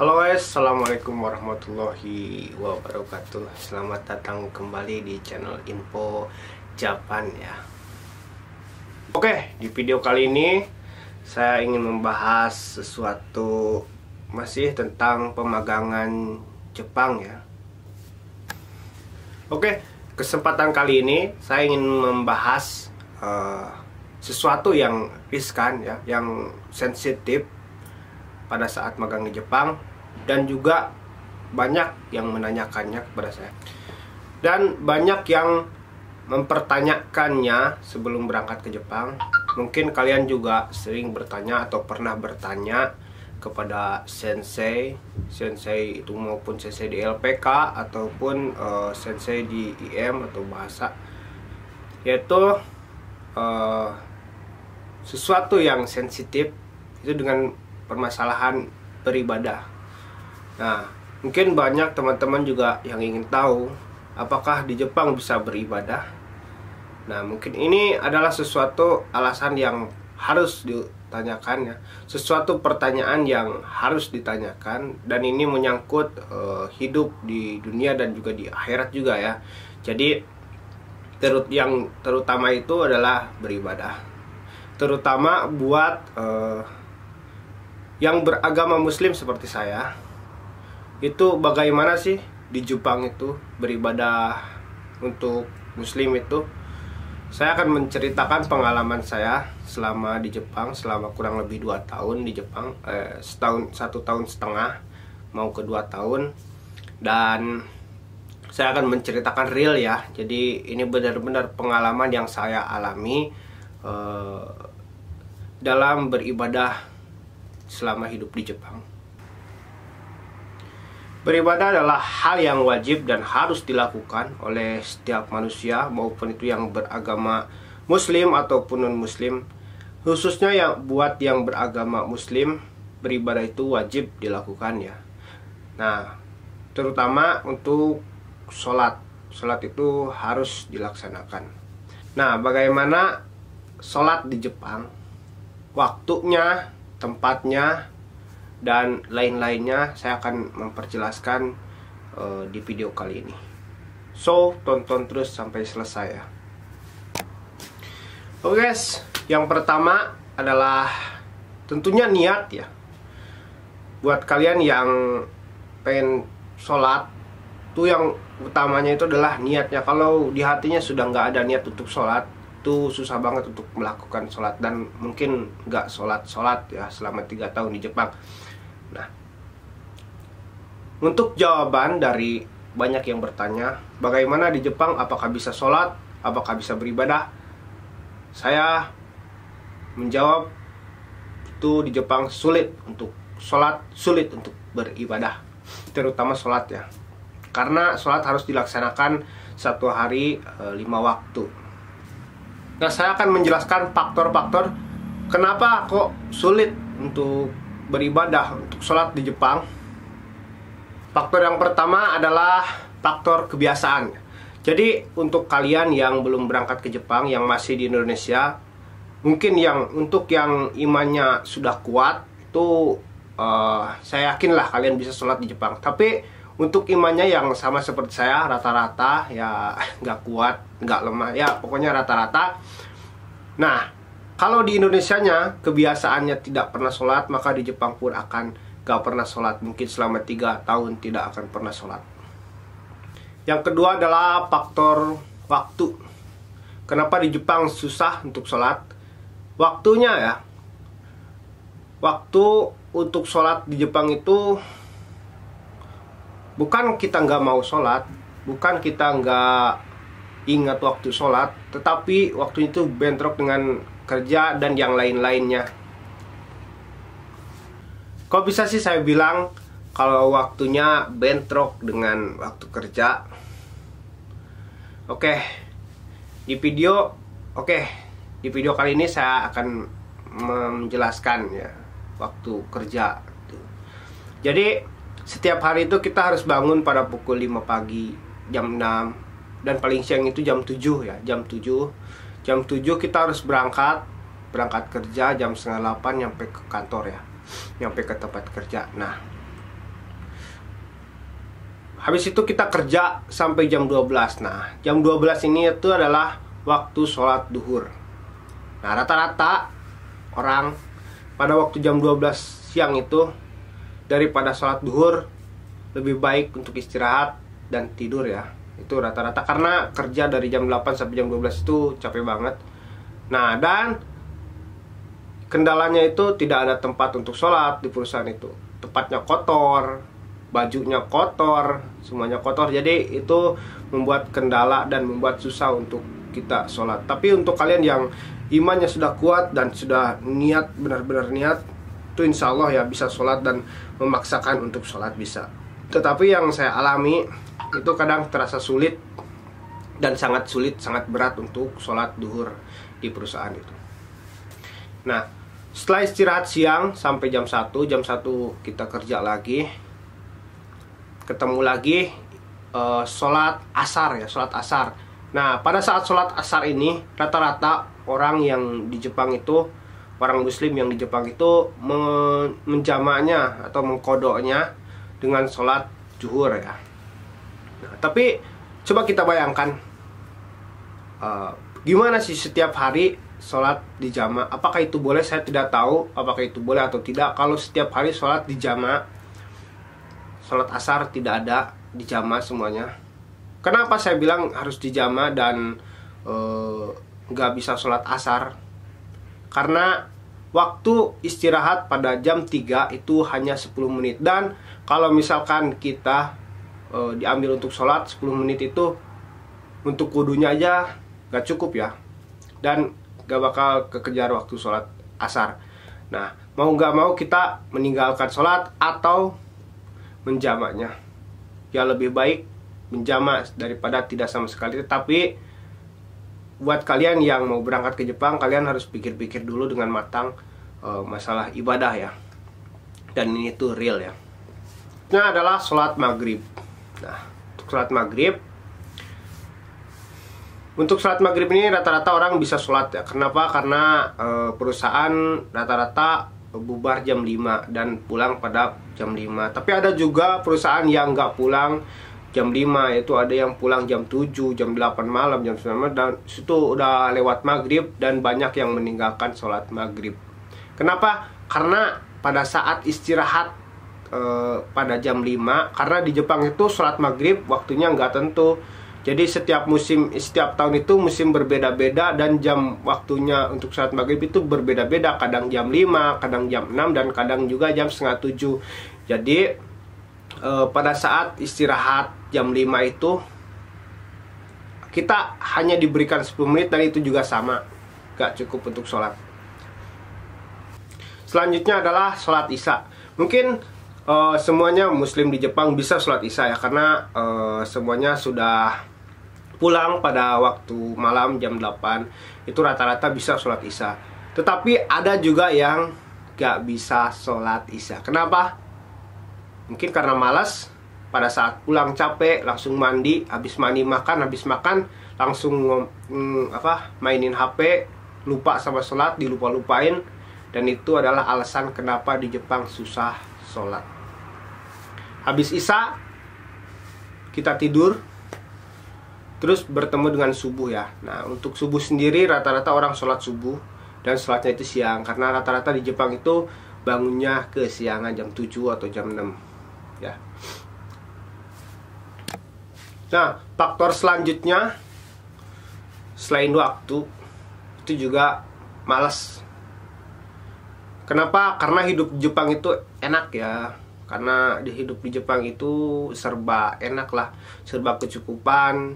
Halo guys, assalamualaikum warahmatullahi wabarakatuh. Selamat datang kembali di channel Info Japan ya. Oke, di video kali ini saya ingin membahas sesuatu masih tentang pemagangan Jepang ya. Oke, kesempatan kali ini saya ingin membahas sesuatu yang riskan ya, yang sensitif pada saat magang di Jepang, dan juga banyak yang menanyakannya kepada saya dan banyak yang mempertanyakannya sebelum berangkat ke Jepang. Mungkin kalian juga sering bertanya atau pernah bertanya kepada sensei itu, maupun sensei di LPK ataupun sensei di IM atau bahasa, yaitu sesuatu yang sensitif itu dengan permasalahan beribadah. Nah, mungkin banyak teman-teman juga yang ingin tahu apakah di Jepang bisa beribadah. Nah, mungkin ini adalah sesuatu alasan yang harus ditanyakan ya, sesuatu pertanyaan yang harus ditanyakan, dan ini menyangkut hidup di dunia dan juga di akhirat juga ya. Jadi yang terutama itu adalah beribadah, terutama buat yang beragama muslim seperti saya. Itu bagaimana sih di Jepang itu beribadah untuk muslim itu. Saya akan menceritakan pengalaman saya selama di Jepang, selama kurang lebih 2 tahun di Jepang, 1 tahun setengah mau ke 2 tahun. Dan saya akan menceritakan real ya. Jadi ini benar-benar pengalaman yang saya alami dalam beribadah selama hidup di Jepang. Beribadah adalah hal yang wajib dan harus dilakukan oleh setiap manusia, maupun itu yang beragama muslim ataupun non-muslim. Khususnya buat yang beragama muslim, beribadah itu wajib dilakukan ya. Nah, terutama untuk sholat itu harus dilaksanakan. Nah, bagaimana sholat di Jepang, waktunya, tempatnya, dan lain-lainnya saya akan memperjelaskan di video kali ini. So, tonton terus sampai selesai ya. Oke guys, yang pertama adalah tentunya niat ya. Buat kalian yang pengen sholat, tuh yang utamanya itu adalah niatnya. Kalau di hatinya sudah nggak ada niat untuk sholat, itu susah banget untuk melakukan sholat, dan mungkin nggak sholat ya selama 3 tahun di Jepang. Nah, untuk jawaban dari banyak yang bertanya bagaimana di Jepang, apakah bisa sholat, apakah bisa beribadah, saya menjawab itu di Jepang sulit untuk sholat, sulit untuk beribadah, terutama sholat ya, karena sholat harus dilaksanakan 1 hari 5 waktu. Nah, saya akan menjelaskan faktor-faktor kenapa kok sulit untuk beribadah, untuk sholat di Jepang. Faktor yang pertama adalah faktor kebiasaan. Jadi untuk kalian yang belum berangkat ke Jepang, yang masih di Indonesia, mungkin untuk yang imannya sudah kuat itu saya yakinlah kalian bisa sholat di Jepang. Tapi untuk imannya yang sama seperti saya, rata-rata ya, nggak kuat, nggak lemah ya, pokoknya rata-rata. Nah, kalau di Indonesianya kebiasaannya tidak pernah sholat, maka di Jepang pun akan gak pernah sholat. Mungkin selama 3 tahun tidak akan pernah sholat. Yang kedua adalah faktor waktu. Kenapa di Jepang susah untuk sholat? Waktunya ya. Waktu untuk sholat di Jepang itu bukan kita nggak mau sholat, bukan kita nggak ingat waktu sholat, tetapi waktu itu bentrok dengan kerja dan yang lain-lainnya. Kok bisa sih saya bilang kalau waktunya bentrok dengan waktu kerja? Oke, di video kali ini saya akan menjelaskan ya waktu kerja. Jadi setiap hari itu kita harus bangun pada pukul 5 pagi, jam 6, dan paling siang itu jam 7 ya, jam 7 kita harus berangkat kerja, jam 7:30 nyampe ke kantor ya, nyampe ke tempat kerja. Nah, Habis itu kita kerja sampai jam 12. Nah, jam 12 ini itu adalah waktu sholat duhur. Nah, rata-rata orang pada waktu jam 12 siang itu, daripada sholat duhur, lebih baik untuk istirahat dan tidur ya. Itu rata-rata, karena kerja dari jam 8 sampai jam 12 itu capek banget. Nah, dan kendalanya itu tidak ada tempat untuk sholat di perusahaan itu. Tempatnya kotor, bajunya kotor, semuanya kotor. Jadi itu membuat kendala dan membuat susah untuk kita sholat. Tapi untuk kalian yang imannya sudah kuat dan sudah niat, benar-benar niat, itu insya Allah ya bisa sholat dan memaksakan untuk sholat bisa. Tetapi yang saya alami itu kadang terasa sulit dan sangat sulit, sangat berat untuk sholat duhur di perusahaan itu. Nah, setelah istirahat siang sampai jam 1 kita kerja lagi, ketemu lagi sholat asar ya, sholat asar. Nah, pada saat sholat asar ini rata-rata orang yang di Jepang itu, orang muslim yang di Jepang itu menjamaknya atau mengkodoknya dengan sholat zuhur ya. Nah, tapi coba kita bayangkan gimana sih setiap hari sholat di jamaah. Apakah itu boleh? Saya tidak tahu apakah itu boleh atau tidak. Kalau setiap hari sholat di jamaah, sholat asar tidak ada di jamaah semuanya. Kenapa saya bilang harus di jamaah dan nggak bisa sholat asar? Karena waktu istirahat pada jam 3 itu hanya 10 menit. Dan kalau misalkan kita diambil untuk sholat 10 menit itu, untuk wudunya aja nggak cukup ya. Dan gak bakal kekejar waktu sholat asar. Nah, mau nggak mau kita meninggalkan sholat atau menjamaknya. Ya lebih baik menjamak daripada tidak sama sekali. Tapi buat kalian yang mau berangkat ke Jepang, kalian harus pikir-pikir dulu dengan matang masalah ibadah ya. Dan ini tuh real ya. Ini adalah sholat maghrib. Nah, untuk sholat maghrib, ini rata-rata orang bisa sholat ya. Kenapa? Karena perusahaan rata-rata bubar jam 5 dan pulang pada jam 5. Tapi ada juga perusahaan yang nggak pulang jam 5, yaitu ada yang pulang jam 7, jam 8 malam, jam 9 malam, dan itu udah lewat maghrib dan banyak yang meninggalkan sholat maghrib. Kenapa? Karena pada saat istirahat pada jam 5, karena di Jepang itu sholat maghrib waktunya nggak tentu. Jadi setiap tahun itu musim berbeda-beda dan jam waktunya untuk sholat maghrib itu berbeda-beda. Kadang jam 5, kadang jam 6, dan kadang juga jam setengah 7. Jadi pada saat istirahat jam 5 itu kita hanya diberikan 10 menit dan itu juga sama, gak cukup untuk sholat. Selanjutnya adalah sholat isya. Mungkin semuanya muslim di Jepang bisa sholat isya ya, karena semuanya sudah pulang pada waktu malam jam 8. Itu rata-rata bisa sholat isya. Tetapi ada juga yang gak bisa sholat isya. Kenapa? Mungkin karena malas, pada saat pulang capek, langsung mandi, habis makan langsung mainin HP, lupa sama sholat, dilupa-lupain. Dan itu adalah alasan kenapa di Jepang susah sholat. Habis isya kita tidur, terus bertemu dengan subuh ya. Nah, untuk subuh sendiri rata-rata orang sholat subuh dan sholatnya itu siang, karena rata-rata di Jepang itu bangunnya kesiangan jam 7 atau jam 6 ya. Nah, faktor selanjutnya selain waktu itu juga malas. Kenapa? Karena hidup di Jepang itu enak ya. Karena hidup di Jepang itu serba enak lah, serba kecukupan,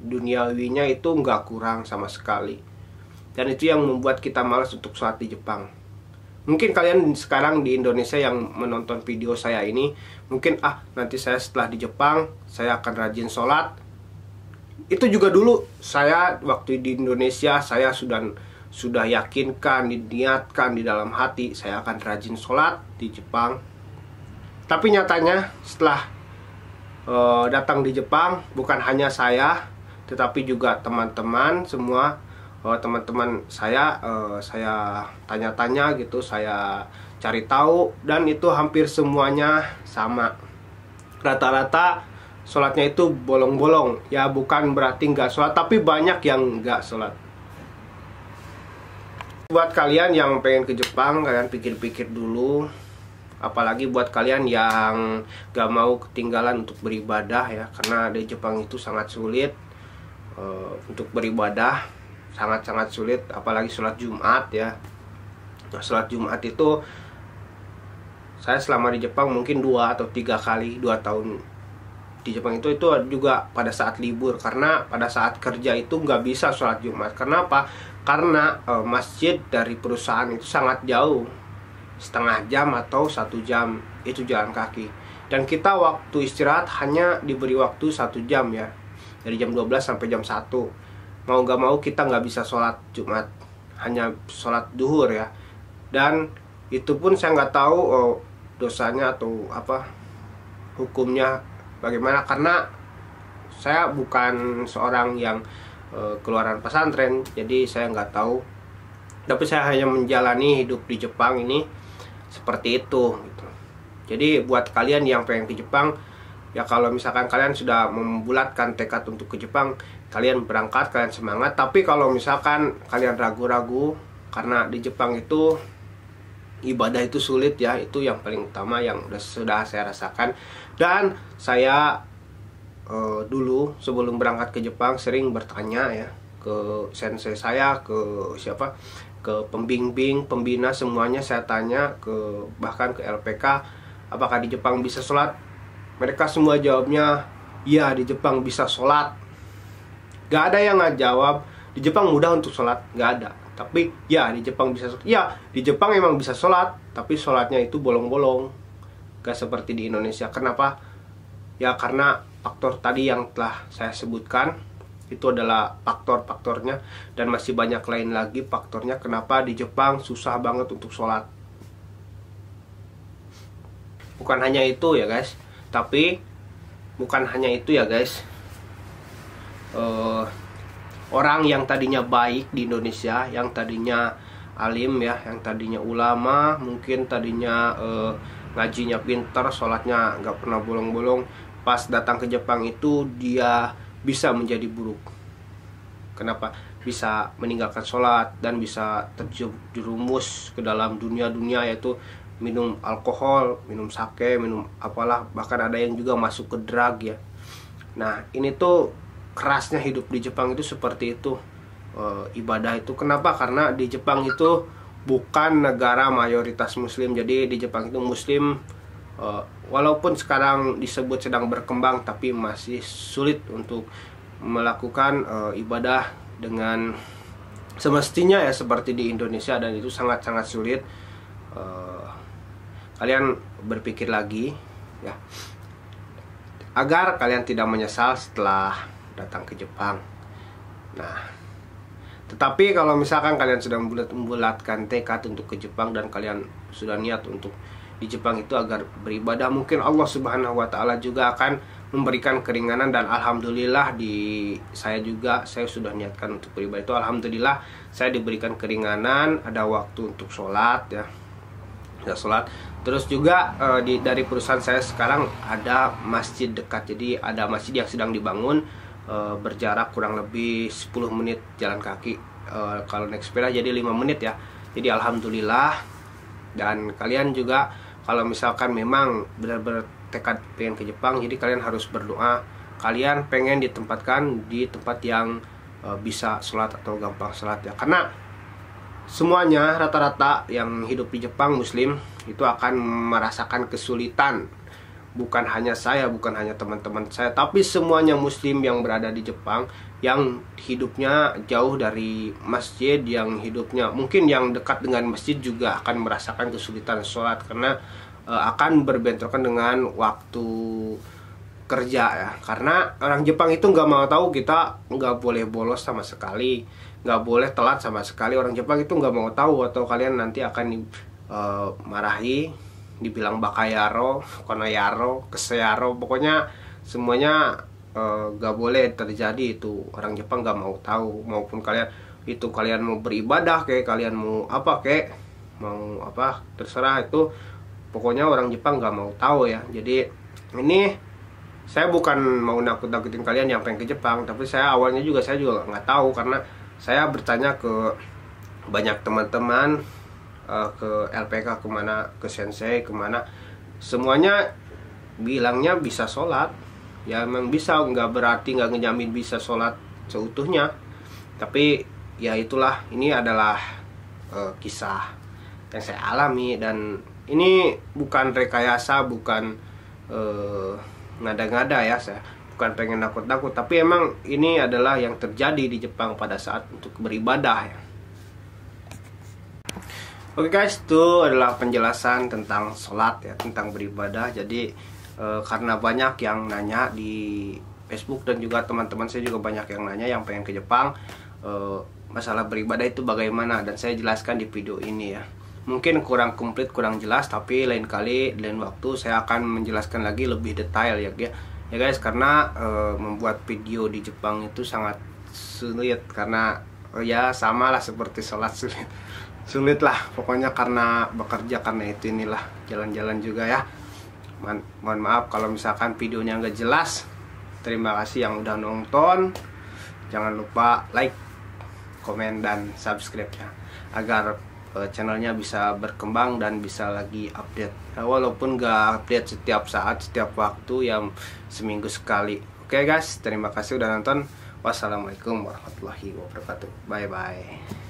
duniawinya itu nggak kurang sama sekali. Dan itu yang membuat kita malas untuk sholat di Jepang. Mungkin kalian sekarang di Indonesia yang menonton video saya ini, mungkin nanti saya setelah di Jepang saya akan rajin sholat. Itu juga dulu saya waktu di Indonesia, saya sudah yakinkan, diniatkan di dalam hati saya akan rajin sholat di Jepang. Tapi nyatanya setelah datang di Jepang, bukan hanya saya, tetapi juga teman-teman semua, teman-teman saya tanya-tanya gitu, saya cari tahu, dan itu hampir semuanya sama. Rata-rata sholatnya itu bolong-bolong. Ya bukan berarti nggak sholat, tapi banyak yang nggak sholat. Buat kalian yang pengen ke Jepang, kalian pikir-pikir dulu. Apalagi buat kalian yang gak mau ketinggalan untuk beribadah ya, karena di Jepang itu sangat sulit untuk beribadah, sangat-sangat sulit. Apalagi sholat Jumat ya. Nah, sholat Jumat itu saya selama di Jepang mungkin 2 atau 3 kali 2 tahun di Jepang itu juga pada saat libur, karena pada saat kerja itu nggak bisa sholat Jumat. Karena apa? Karena masjid dari perusahaan itu sangat jauh, setengah jam atau 1 jam itu jalan kaki, dan kita waktu istirahat hanya diberi waktu 1 jam ya, dari jam 12 sampai jam 1. Mau nggak mau kita nggak bisa sholat Jumat, hanya sholat duhur ya. Dan itu pun saya nggak tahu dosanya atau apa hukumnya bagaimana, karena saya bukan seorang yang keluaran pesantren, jadi saya nggak tahu. Tapi saya hanya menjalani hidup di Jepang ini seperti itu gitu. Jadi buat kalian yang pengen ke Jepang ya, kalau misalkan kalian sudah membulatkan tekad untuk ke Jepang, kalian berangkat, kalian semangat. Tapi kalau misalkan kalian ragu-ragu, karena di Jepang itu ibadah itu sulit ya, itu yang paling utama yang sudah saya rasakan. Dan saya dulu sebelum berangkat ke Jepang sering bertanya ya ke sensei saya, ke siapa, ke pembimbing, pembina, semuanya saya tanya, bahkan ke LPK, apakah di Jepang bisa sholat. Mereka semua jawabnya iya, di Jepang bisa sholat. Gak ada yang nggak jawab di Jepang mudah untuk sholat, gak ada. Tapi ya di Jepang bisa sholat. Ya di Jepang emang bisa sholat, tapi sholatnya itu bolong-bolong, gak seperti di Indonesia. Kenapa? Ya karena faktor tadi yang telah saya sebutkan, itu adalah faktor-faktornya. Dan masih banyak lain lagi faktornya kenapa di Jepang susah banget untuk sholat. Bukan hanya itu ya guys, tapi bukan hanya itu ya guys, orang yang tadinya baik di Indonesia, yang tadinya alim ya, yang tadinya ulama, mungkin tadinya ngajinya pinter, sholatnya nggak pernah bolong-bolong, pas datang ke Jepang itu dia bisa menjadi buruk. Kenapa? Bisa meninggalkan sholat dan bisa terjerumus ke dalam dunia-dunia, yaitu minum alkohol, minum sake, minum apalah, bahkan ada yang juga masuk ke drug ya. Nah ini tuh kerasnya hidup di Jepang itu seperti itu. Ibadah itu kenapa? Karena di Jepang itu bukan negara mayoritas muslim. Jadi di Jepang itu muslim walaupun sekarang disebut sedang berkembang, tapi masih sulit untuk melakukan ibadah dengan semestinya ya, seperti di Indonesia, dan itu sangat-sangat sulit. Kalian berpikir lagi ya, agar kalian tidak menyesal setelah datang ke Jepang. Nah, tetapi kalau misalkan kalian sudah membulatkan tekad untuk ke Jepang dan kalian sudah niat untuk di Jepang itu agar beribadah, mungkin Allah Subhanahu wa Ta'ala juga akan memberikan keringanan. Dan alhamdulillah saya sudah niatkan untuk beribadah itu, alhamdulillah saya diberikan keringanan, ada waktu untuk sholat ya, sholat. Terus juga dari perusahaan saya sekarang ada masjid dekat, jadi ada masjid yang sedang dibangun, berjarak kurang lebih 10 menit jalan kaki, kalau naik sepeda jadi 5 menit ya. Jadi alhamdulillah. Dan kalian juga kalau misalkan memang benar-benar tekad pengen ke Jepang, jadi kalian harus berdoa kalian pengen ditempatkan di tempat yang bisa sholat atau gampang sholat ya. Karena semuanya rata-rata yang hidup di Jepang muslim itu akan merasakan kesulitan. Bukan hanya saya, bukan hanya teman-teman saya, tapi semuanya muslim yang berada di Jepang, yang hidupnya jauh dari masjid, yang hidupnya mungkin yang dekat dengan masjid juga akan merasakan kesulitan sholat, karena akan berbentrokan dengan waktu kerja ya. Karena orang Jepang itu nggak mau tahu kita nggak boleh bolos sama sekali, nggak boleh telat sama sekali. Orang Jepang itu nggak mau tahu, atau kalian nanti akan marahi, dibilang bakayaro, konoyaro, keseyaro, pokoknya semuanya gak boleh terjadi. Itu orang Jepang gak mau tahu. Maupun kalian mau beribadah kayak, kalian mau apa kayak, mau apa terserah, itu pokoknya orang Jepang gak mau tahu ya. Jadi ini saya bukan mau nakut-nakutin kalian yang pengen ke Jepang, tapi saya awalnya saya juga nggak tahu, karena saya bertanya ke banyak teman-teman, ke LPK kemana, ke sensei kemana, semuanya bilangnya bisa sholat. Ya emang bisa, nggak berarti nggak ngejamin bisa sholat seutuhnya, tapi ya itulah, ini adalah kisah yang saya alami, dan ini bukan rekayasa, bukan ngada-ngada ya, saya bukan pengen nakut-nakut, tapi emang ini adalah yang terjadi di Jepang pada saat untuk beribadah ya. Oke guys, itu adalah penjelasan tentang sholat ya, tentang beribadah. Jadi karena banyak yang nanya di Facebook, dan juga teman-teman saya juga banyak yang nanya yang pengen ke Jepang, masalah beribadah itu bagaimana, dan saya jelaskan di video ini ya. Mungkin kurang komplit, kurang jelas, tapi lain kali, lain waktu saya akan menjelaskan lagi lebih detail ya guys, karena membuat video di Jepang itu sangat sulit, karena ya sama lah seperti sholat, sulit lah pokoknya, karena bekerja, karena itu inilah jalan-jalan juga ya. Mohon maaf kalau misalkan videonya nggak jelas. Terima kasih yang udah nonton, jangan lupa like, komen, dan subscribe ya, agar channelnya bisa berkembang dan bisa lagi update, walaupun gak update setiap saat, setiap waktu, yang seminggu sekali. Oke guys, terima kasih udah nonton. Wassalamualaikum warahmatullahi wabarakatuh. Bye bye.